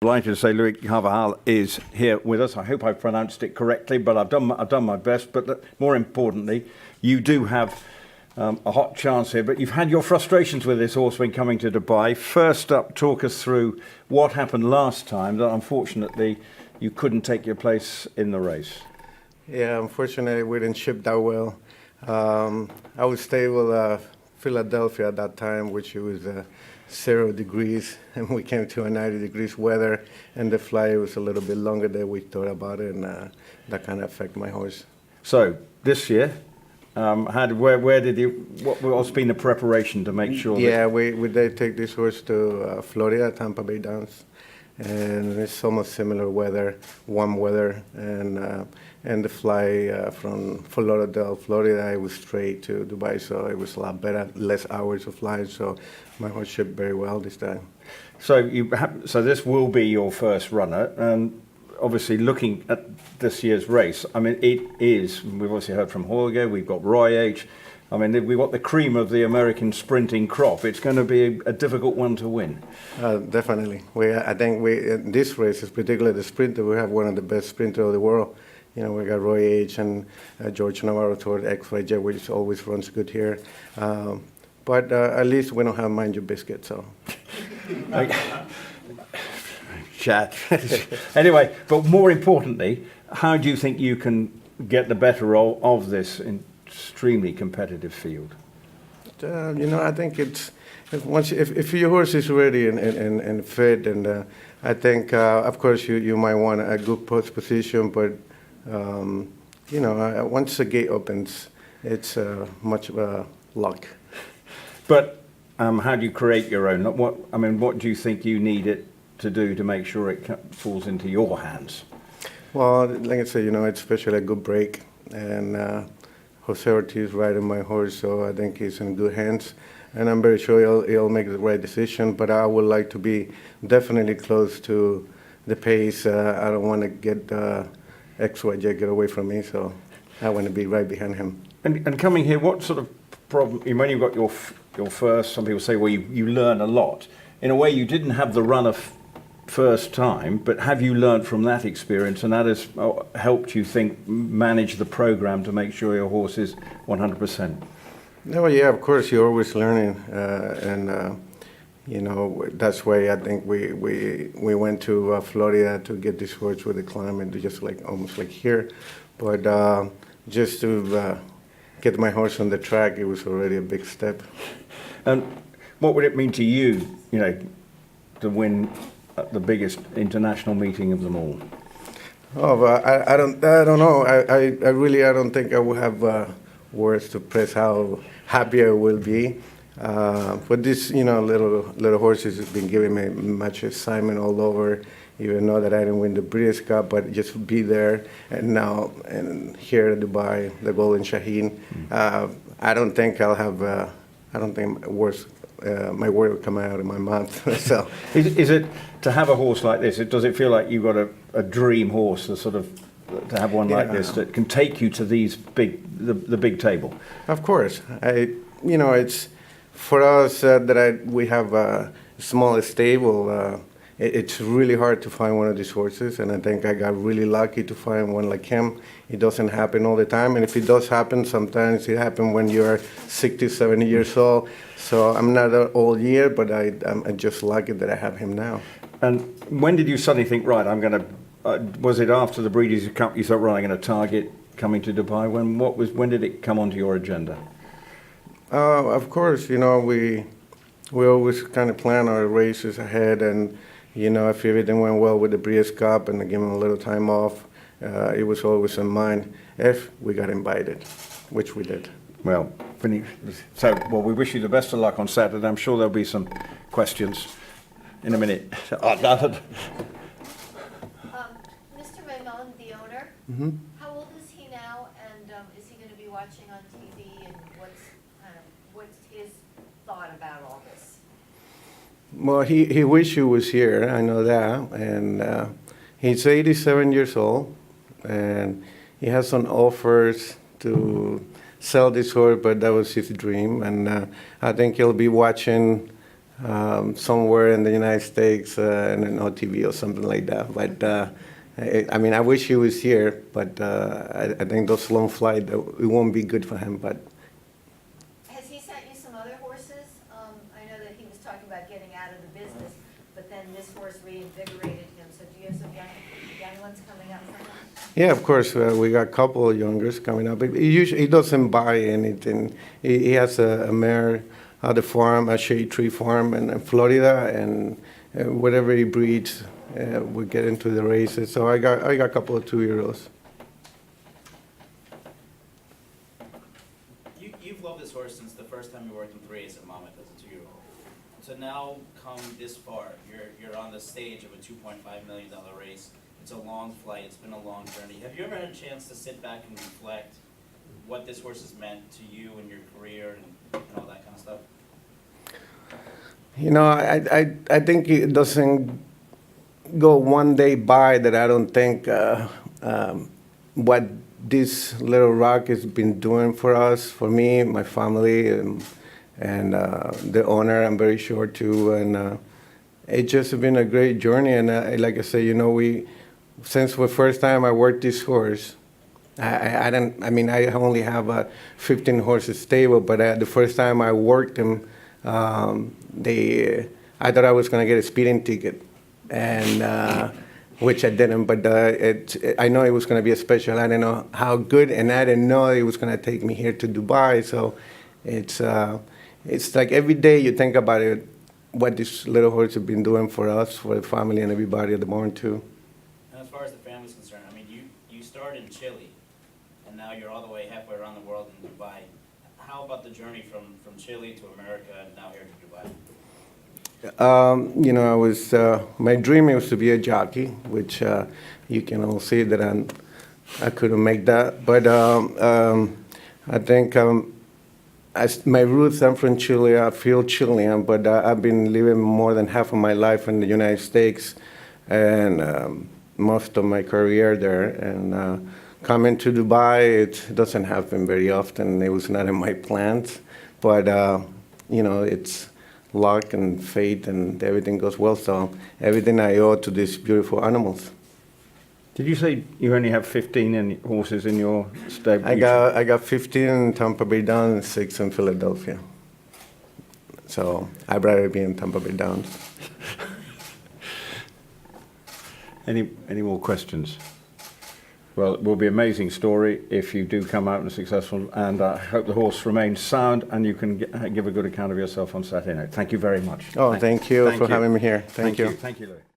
Delighted to say Louis Carvajal is here with us. I hope I've pronounced it correctly, but I've done my best. But more importantly, you do have a hot chance here, but you've had your frustrations with this horse when coming to Dubai. First up, talk us through what happened last time that unfortunately you couldn't take your place in the race. Yeah, unfortunately we didn't ship that well. I was stable Philadelphia at that time, which was 0 degrees, and we came to a 90 degrees weather, and the flight was a little bit longer than we thought about it, and that kind of affected my horse. So this year, what's been the preparation to make sure? Yeah, we did take this horse to Florida, Tampa Bay Downs, and it's almost similar weather, warm weather, and the fly from Fort Lauderdale, Florida, it was straight to Dubai, so it was a lot better, less hours of flight, so my horse shipped very well this time. So so this will be your first runner, and obviously looking at this year's race, I mean, it is, we've obviously heard from Jorge, we've got Roy H. I mean, we've got the cream of the American sprinting crop. It's going to be a difficult one to win. Definitely. I think in this race, particularly the sprinter, we have one of the best sprinters of the world. You know, we got Roy H. and George Navarro toward XYJ, which always runs good here. But at least we don't have Mind Your Biscuit, so. Chat. Anyway, but more importantly, how do you think you can get the better of this extremely competitive field? You know, I think it's if your horse is ready and fit, and I think of course you might want a good post position, but you know, once the gate opens, it's much luck. But how do you create your own? What do you think you need it to do to make sure it falls into your hands? Well, like I said, you know, it's especially a good break, and Jose Ortiz riding my horse, so I think he's in good hands, and I'm very sure he'll make the right decision, but I would like to be definitely close to the pace. I don't want to get XYJ get away from me, so I want to be right behind him. And coming here, what sort of problem, when you got your first, some people say, well, you learn a lot. In a way, you didn't have the run of first time, but have you learned from that experience, and that has helped you manage the program to make sure your horse is 100%? No, yeah, of course, you're always learning, and you know, that's why I think we went to Florida to get this horse with the climate, just like almost like here, but just to get my horse on the track, it was already a big step. And what would it mean to you, you know, to win at the biggest international meeting of them all? Oh, but I don't know. I really don't think I will have words to express how happy I will be. But this, you know, little horses has been giving me much excitement all over. Even though that I didn't win the Breeders' Cup, but just be there and now and here in Dubai, the Golden Shaheen. I don't think I'll have. I don't think my word will come out of my mouth. So, is it to have a horse like this? Does it feel like you've got a dream horse, to have one like this that can take you to these the big table? Of course, you know, it's for us we have a small stable. It's really hard to find one of these horses, and I think I got really lucky to find one like him. It doesn't happen all the time, and if it does happen, sometimes it happens when you're 60, 70 years old. So I'm not that old yet, but I'm just lucky that I have him now. And when did you suddenly think, right, I'm going to, was it after the Breeders' Cup you thought, right, I'm going to target coming to Dubai? When did it come onto your agenda? Of course, you know, we always kind of plan our races ahead, and you know, if everything went well with the Breeders' Cup and give him a little time off, it was always in mind if we got invited, which we did. Well, we wish you the best of luck on Saturday. I'm sure there'll be some questions in a minute. Mr. Maimon, the owner, how old is he now, and is he going to be watching on TV, and what's his thought about all this? Well, he wish he was here, I know that, and he's 87 years old, and he has some offers to sell this horse, but that was his dream, and I think he'll be watching somewhere in the United States in an OTV or something like that. But I mean, I wish he was here, but I think those long flights, it won't be good for him. But Has he sent you some other horses? I know that he was talking about getting out of the business, but then this horse reinvigorated him. So do you have some young ones coming up for him? yeah, of course, we got a couple of youngers coming up. He doesn't buy anything. He has a mare at the farm, a shade tree farm in Florida, and whatever he breeds, we get into the races. So I got a couple of 2-year-olds. You've loved this horse since the first time you worked him 3 A's at Monmouth as a 2-year-old. So now come this far, you're on the stage of a $2.5 million race. It's a long flight, it's been a long journey. Have you ever had a chance to sit back and reflect what this horse has meant to you and your career and all that kind of stuff? You know, I think it doesn't go one day by that I don't think what this little rock has been doing for us, for me, my family, and the owner, I'm very sure too. And it's just been a great journey. And like I say, you know, since the first time I worked this horse, I only have 15 horses stable, but the first time I worked him, I thought I was going to get a speeding ticket, and which I didn't. But I know it was going to be a special. I didn't know how good, and I didn't know it was going to take me here to Dubai. So it's like every day you think about it, what this little horse has been doing for us, for the family, and everybody at the barn too. And as far as the family's concerned, I mean, you started in Chile, and now you're all the way halfway around the world in Dubai. How about the journey from Chile to America and now here to Dubai? You know, my dream was to be a jockey, which you can all see that I couldn't make that. But I think my roots, I'm from Chile. I feel Chilean, but I've been living more than half of my life in the United States, and most of my career there. And coming to Dubai, it doesn't happen very often. It was not in my plans, but you know, it's luck and fate, and everything goes well. So everything I owe to these beautiful animals. Did you say you only have 15 horses in your stable? I got 15 in Tampa Bay Downs and 6 in Philadelphia. So I'd rather be in Tampa Bay Downs. Any more questions? Well, it will be an amazing story if you do come out and successful, and I hope the horse remains sound and you can give a good account of yourself on Saturday night. Thank you very much. Oh, thank you for having me here. Thank you. Thank you, Louis.